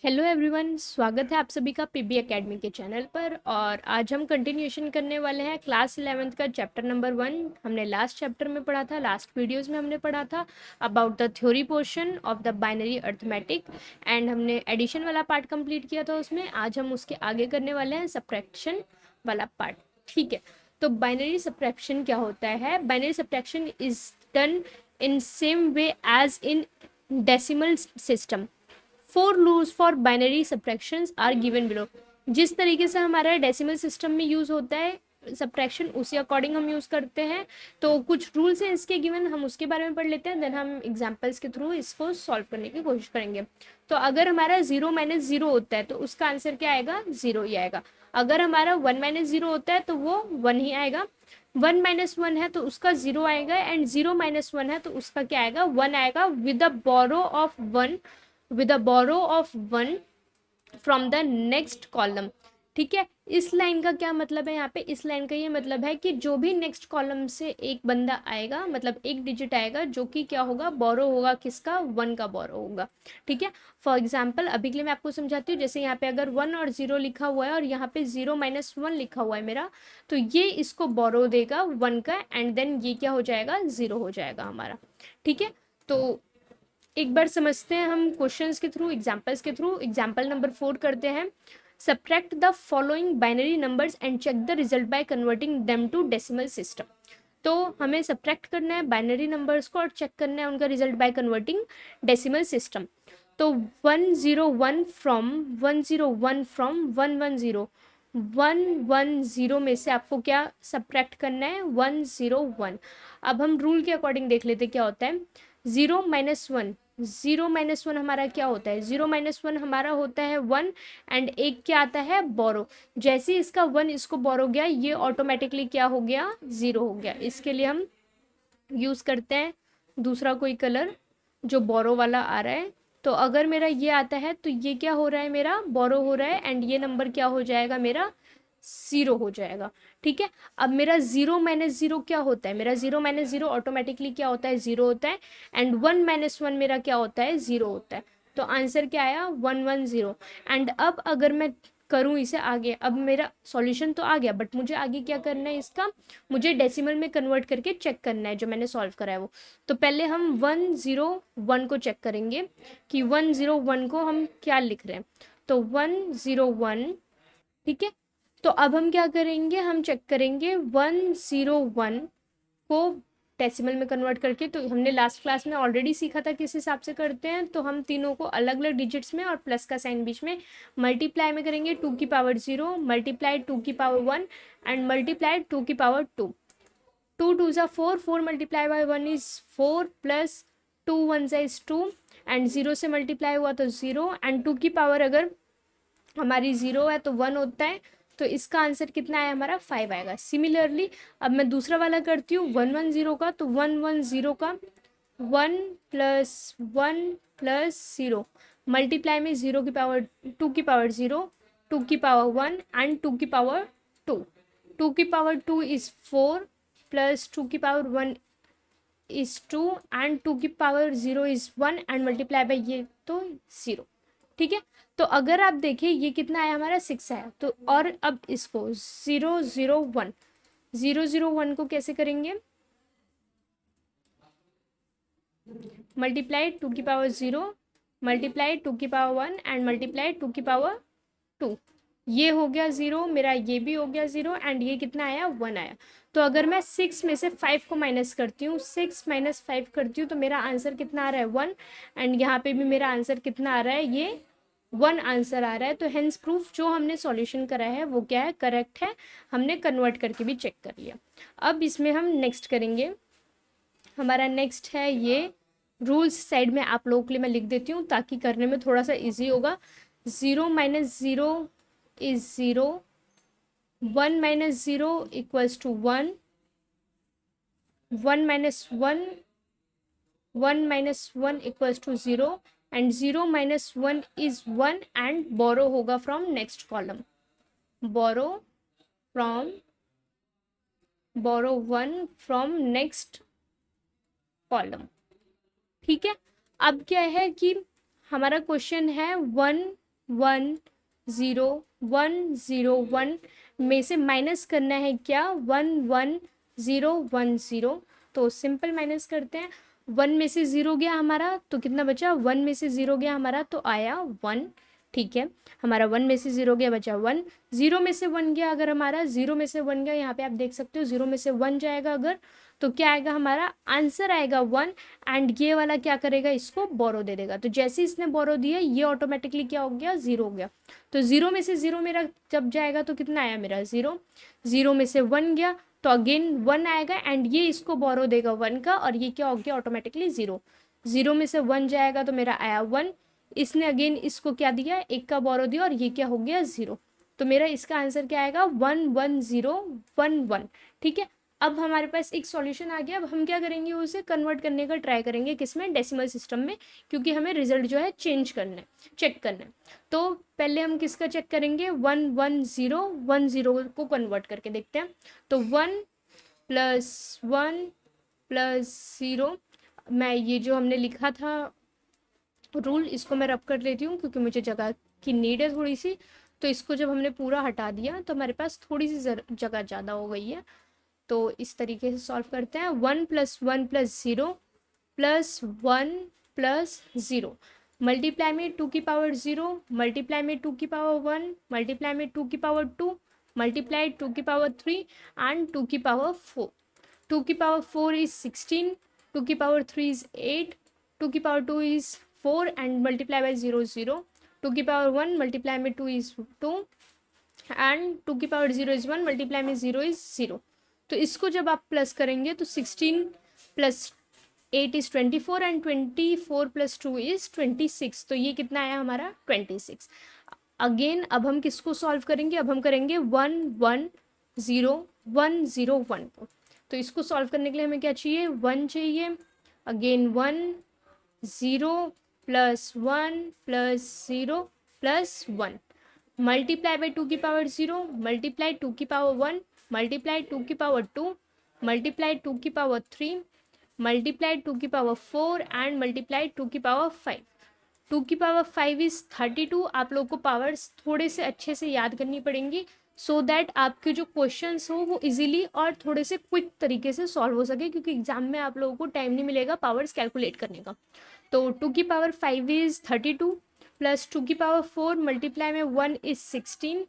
Hello everyone, स्वागत है आप सभी का पीबी एकेडमी के चैनल पर। और आज हम कंटिन्यूएशन करने वाले हैं क्लास 11th का चैप्टर नंबर 1। हमने लास्ट चैप्टर में पढ़ा था, लास्ट वीडियोस में हमने पढ़ा था about the theory portion of the binary arithmetic and हमने एडिशन वाला पार्ट कंप्लीट किया था उसमें। आज हम उसके आगे करने वाले हैं सब्ट्रैक्शन वाला पार्ट। ठीक है, तो बाइनरी सब्ट्रैक्शन क्या होता है? Binary subtraction is done in same way as in decimal system. Four rules for binary subtractions are given below. जिस तरीके से हमारा डेसिमल सिस्टम में यूज होता है सब्ट्रैक्शन, उसी अकॉर्डिंग हम यूज करते हैं। तो कुछ रूल्स हैं इसके गिवन, हम उसके बारे में पढ़ लेते हैं, देन हम एग्जांपल्स के थ्रू इसको सॉल्व करने की कोशिश करेंगे। तो अगर हमारा 0 माइनस 0 होता है तो उसका आंसर क्या आएगा? 0 ही आएगा। अगर हमारा 1 माइनस 0 होता है तो वो 1 ही आएगा। 1 माइनस 1 है तो उसका 0 आएगा, एंड 0 माइनस 1 है तो उसका क्या आएगा? 1 आएगा with a borrow of 1, with a borrow of 1 from the next column। ठीक है, इस लाइन का क्या मतलब है? यहाँ पे इस लाइन का ये मतलब है कि जो भी नेक्स्ट कॉलम से एक बंदा आएगा, मतलब एक डिजिट आएगा जो कि क्या होगा? बोरो होगा। किसका? 1 का बोरो होगा। ठीक है, फॉर एग्जाम्पल अभी के लिए मैं आपको समझाती हूँ। जैसे यहाँ पे अगर 1 और 0 लिखा हुआ है और यहाँ पे 0 माइनस 1 लिखा हुआ है मेरा, तो ये इसको बोरो देगा 1 का, एंड देन ये क्या हो जाएगा? 0 हो जाएगा हमारा। ठीक है, तो एक बार समझते हैं हम क्वेश्चंस के थ्रू, एग्जांपल्स के थ्रू। एग्जांपल नंबर 4 करते हैं। Subtract the following binary numbers and check the result by converting them to decimal system. तो हमें सब्ट्रैक्ट करना है बाइनरी नंबर्स को और चेक करना है उनका result by converting decimal system. तो 101 फ्रॉम 101 फ्रॉम 110, 110 में से आपको क्या सब्ट्रैक्ट करना है? 101। अब हम रूल के अकॉर्डिंग देख लेते क्या होता है। 0 - 1, 0 - 1 हमारा क्या होता है? 0 - 1 हमारा होता है 1, एंड एक क्या आता है? बोरो। जैसे इसका 1 इसको बोरो गया, ये ऑटोमेटिकली क्या हो गया? 0 हो गया। इसके लिए हम यूज करते हैं दूसरा कोई कलर जो बोरो वाला आ रहा है। तो अगर मेरा ये आता है तो ये क्या हो रहा है? मेरा बोरो हो रहा है, एंड ये नंबर क्या हो जाएगा? मेरा 0 हो जाएगा। ठीक है, अब मेरा 0 माइनस 0 क्या होता है? मेरा 0 माइनस 0 ऑटोमेटिकली क्या होता है? 0 होता है, एंड 1 माइनस 1 मेरा क्या होता है? 0 होता है। तो आंसर क्या आया? 110। एंड अब अगर मैं करूँ इसे आगे, अब मेरा सॉल्यूशन तो आ गया, बट मुझे आगे क्या करना है इसका? मुझे डेसिमल में कन्वर्ट करके चेक करना है जो मैंने सॉल्व करा है वो। तो पहले हम 101 को चेक करेंगे कि 101 को हम क्या लिख रहे हैं। तो 101। ठीक है, तो अब हम क्या करेंगे? हम चेक करेंगे 101 को डेसिमल में कन्वर्ट करके। तो हमने लास्ट क्लास में ऑलरेडी सीखा था किस हिसाब से करते हैं। तो हम तीनों को अलग अलग डिजिट्स में और प्लस का साइन बीच में मल्टीप्लाई में करेंगे। 2 की पावर 0 मल्टीप्लाई 2 की पावर 1 एंड मल्टीप्लाई 2 की पावर 2। 2 2 ज़ा 4, 4 मल्टीप्लाई बाई 1 इज 4 प्लस 2 1 ज़ा इज 2, एंड 0 से मल्टीप्लाई हुआ तो 0, एंड 2 की पावर अगर हमारी 0 है तो 1 होता है। तो इसका आंसर कितना है हमारा? 5 आएगा। सिमिलरली अब मैं दूसरा वाला करती हूँ 110 का। तो 110 का 1 प्लस 1 प्लस 0 मल्टीप्लाई में 0 की पावर 2 की पावर 0, 2 की पावर 1 एंड 2 की पावर 2। 2 की पावर 2 इज 4 प्लस 2 की पावर 1 इज 2 एंड 2 की power 0 is 1 and multiply by ये तो 0। ठीक है, तो अगर आप देखें ये कितना आया हमारा? 6 आया। तो और अब इसको 0 0 1, 0 0 1 को कैसे करेंगे? मल्टीप्लाई 2 की पावर 0 मल्टीप्लाई 2 की पावर 1 एंड मल्टीप्लाई 2 की पावर 2। ये हो गया 0 मेरा, ये भी हो गया 0, एंड ये कितना आया? 1 आया। तो अगर मैं 6 में से 5 को माइनस करती हूँ, 6 माइनस 5 करती हूँ, तो मेरा आंसर कितना आ रहा है? 1। एंड यहाँ पे भी मेरा आंसर कितना आ रहा है? ये 1 आंसर आ रहा है। तो हेंस प्रूफ जो हमने सॉल्यूशन करा है वो क्या है? करेक्ट है। हमने कन्वर्ट करके भी चेक कर लिया। अब इसमें हम नेक्स्ट करेंगे। हमारा नेक्स्ट है ये रूल्स। साइड में आप लोगों के लिए मैं लिख देती हूँ ताकि करने में थोड़ा सा इजी होगा। 0 minus 0 is 0, 1 minus 0 equals to 1, 1 minus 1, 1 minus 1 equals to 0, and 0 minus 1 is 1 and borrow होगा from next column. Borrow from borrow 1 from next column. ठीक है, अब क्या है कि हमारा क्वेश्चन है 1 1 0 1 0 1 में से माइनस करना है क्या, 1 1 0 1 0। तो सिंपल माइनस करते हैं, 1 में से 0 गया हमारा तो कितना बचा, 1 में से 0 गया हमारा तो आया 1। ठीक है, हमारा 1 में से 0 गया बचा 1, 0 में से 1 गया अगर हमारा, 0 में से 1 गया, यहाँ पे आप देख सकते हो 0 में से 1 जाएगा अगर, तो क्या आएगा हमारा आंसर आएगा 1। एंड ये वाला क्या करेगा, इसको बोरो दे देगा। तो जैसे इसने बोरो दिया ये ऑटोमेटिकली क्या हो गया, 0 हो गया। तो 0 में से 0 मेरा जब जाएगा तो कितना आया मेरा 0, 0 में से 1 गया तो अगेन 1 आएगा एंड ये इसको बोरो देगा 1 का, और ये क्या हो गया ऑटोमेटिकली 0। 0 में से 1 जाएगा तो मेरा आया 1, इसने अगेन इसको क्या दिया, 1 का बोरो दिया और ये क्या हो गया 0। तो मेरा इसका आंसर क्या आएगा 1 1 0 1 1। ठीक है, अब हमारे पास एक सॉल्यूशन आ गया। अब हम क्या करेंगे, उसे कन्वर्ट करने का ट्राई करेंगे किसमें, डेसिमल सिस्टम में, क्योंकि हमें रिजल्ट जो है चेंज करना है, चेक करना है। तो पहले हम किसका चेक करेंगे, 1 1 0 1 0 को कन्वर्ट करके देखते हैं। तो 1 + 1 + 0, मैं ये जो हमने लिखा था रूल इसको मैं रब कर लेती हूँ क्योंकि मुझे जगह की नीड है थोड़ी सी। तो इसको जब हमने पूरा हटा दिया तो हमारे पास थोड़ी सी जगह ज़्यादा हो गई है। तो इस तरीके से सॉल्व करते हैं, 1 + 1 + 0 + 1 + 0, मल्टीप्लाई में 2 की पावर 0, मल्टीप्लाई में 2 की पावर 1, मल्टीप्लाई में 2 की पावर 2, मल्टीप्लाई 2 की पावर 3 एंड 2 की पावर 4। 2 की पावर 4 is 16, 2 की पावर 3 is 8, 2 की power 2 is 4 and multiply by 0 0, 2 की पावर 1 मल्टीप्लाई में 2 is 2 एंड 2 की पावर 0 is 1, मल्टीप्लाई में 0 is 0। तो इसको जब आप प्लस करेंगे तो 16 + 8 is 24 एंड 24 + 2 is 26। तो ये कितना आया हमारा 26। अगेन अब हम किसको सॉल्व करेंगे, अब हम करेंगे 1 1 0 1 0 1 को। तो इसको सॉल्व करने के लिए हमें क्या चाहिए, 1 चाहिए, अगेन 1 0 + 1 + 0 + 1, मल्टीप्लाई बाई 2 की पावर 0, मल्टीप्लाई 2 की पावर 1, मल्टीप्लाई 2 की पावर 2, मल्टीप्लाई 2 की पावर 3, मल्टीप्लाई 2 की पावर 4 एंड मल्टीप्लाई 2 की पावर 5। 2 की पावर 5 इज़ 32। आप लोग को पावर्स थोड़े से अच्छे से याद करनी पड़ेंगी सो दैट आपके जो क्वेश्चंस हो वो इजीली और थोड़े से क्विक तरीके से सॉल्व हो सके, क्योंकि एग्जाम में आप लोगों को टाइम नहीं मिलेगा पावर्स कैलकुलेट करने का। तो 2 की पावर 5 इज़ 32 प्लस 2 की पावर 4 मल्टीप्लाई में 1 इज़ 16,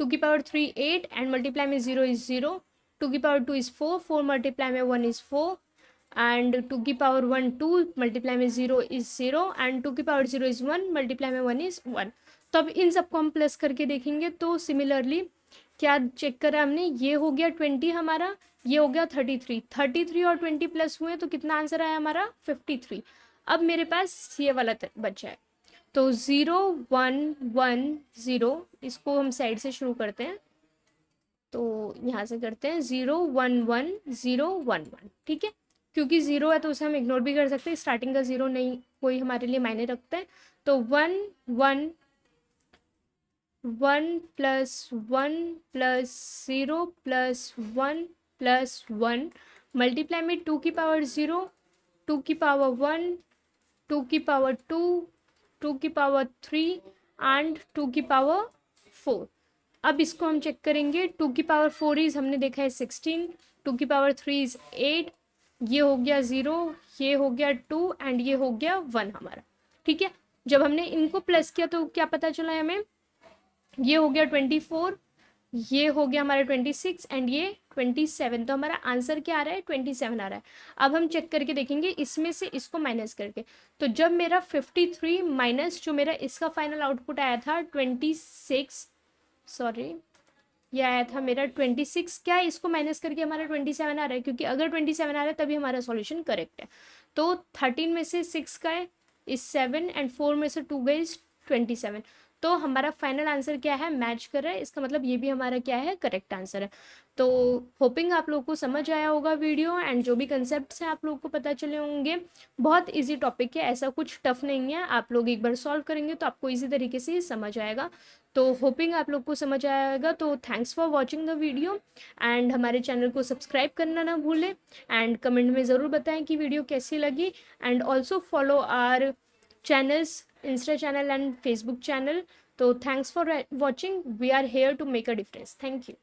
2 की पावर 3 8 एंड मल्टीप्लाई में 0 इज़ 0, 2 की पावर 2 इज़ 4, 4 मल्टीप्लाई में 1 इज़ 4 एंड 2 की पावर 1 2 मल्टीप्लाई में 0 इज़ 0 एंड 2 की पावर 0 इज़ 1, मल्टीप्लाई में 1 इज़ 1। तो अब इन सबको हम प्लस करके देखेंगे तो सिमिलरली क्या चेक करा हमने, ये हो गया 20 हमारा, ये हो गया 33, 33 और 20 प्लस हुए तो कितना आंसर आया हमारा 53। अब मेरे पास ये वाला बचा है, तो 0 1 1 0, इसको हम साइड से शुरू करते हैं। तो यहाँ से करते हैं 0 1 1 0 1 1, ठीक है, क्योंकि 0 है तो उसे हम इग्नोर भी कर सकते हैं, स्टार्टिंग का 0 नहीं कोई हमारे लिए मायने रखता है। तो 1 1 1 + 1 + 0 + 1 + 1, मल्टीप्लाई में 2 की पावर 0, 2 की पावर 1, 2 की पावर 2, 2 की पावर 3 एंड 2 की पावर 4। अब इसको हम चेक करेंगे, 2 की पावर 4 इज़ हमने देखा है 16, 2 की पावर 3 इज़ 8, ये हो गया 0, ये हो गया 2 एंड ये हो गया 1 हमारा। ठीक है, जब हमने इनको प्लस किया तो क्या पता चला हमें, ये हो गया 24, ये हो गया हमारा 26 एंड ये 27। तो हमारा आंसर क्या आ रहा है 27 आ रहा है। अब हम चेक करके देखेंगे इसमें से इसको माइनस करके, तो जब मेरा 53 माइनस जो मेरा इसका फाइनल आउटपुट आया था 26, सॉरी ये आया था मेरा 26, क्या है इसको माइनस करके हमारा 27 आ रहा है, क्योंकि अगर 27 आ रहा है तभी हमारा सॉल्यूशन करेक्ट है। तो 13 में से 6 का है इस 7 एंड 4 में से 2 गए इस 27। तो हमारा फाइनल आंसर क्या है, मैच कर रहा है, इसका मतलब ये भी हमारा क्या है करेक्ट आंसर है। तो होपिंग आप लोगों को समझ आया होगा वीडियो एंड जो भी कंसेप्ट्स हैं आप लोगों को पता चले होंगे। बहुत इजी टॉपिक है, ऐसा कुछ टफ नहीं है, आप लोग एक बार सॉल्व करेंगे तो आपको इजी तरीके से समझ आएगा। तो होपिंग आप लोग को समझ आएगा। तो thanks for watching the video and हमारे चैनल को सब्सक्राइब करना ना भूलें एंड कमेंट में ज़रूर बताएं कि वीडियो कैसी लगी and also follow our channels, Insta channel and Facebook channel. So thanks for watching. We are here to make a difference. Thank you.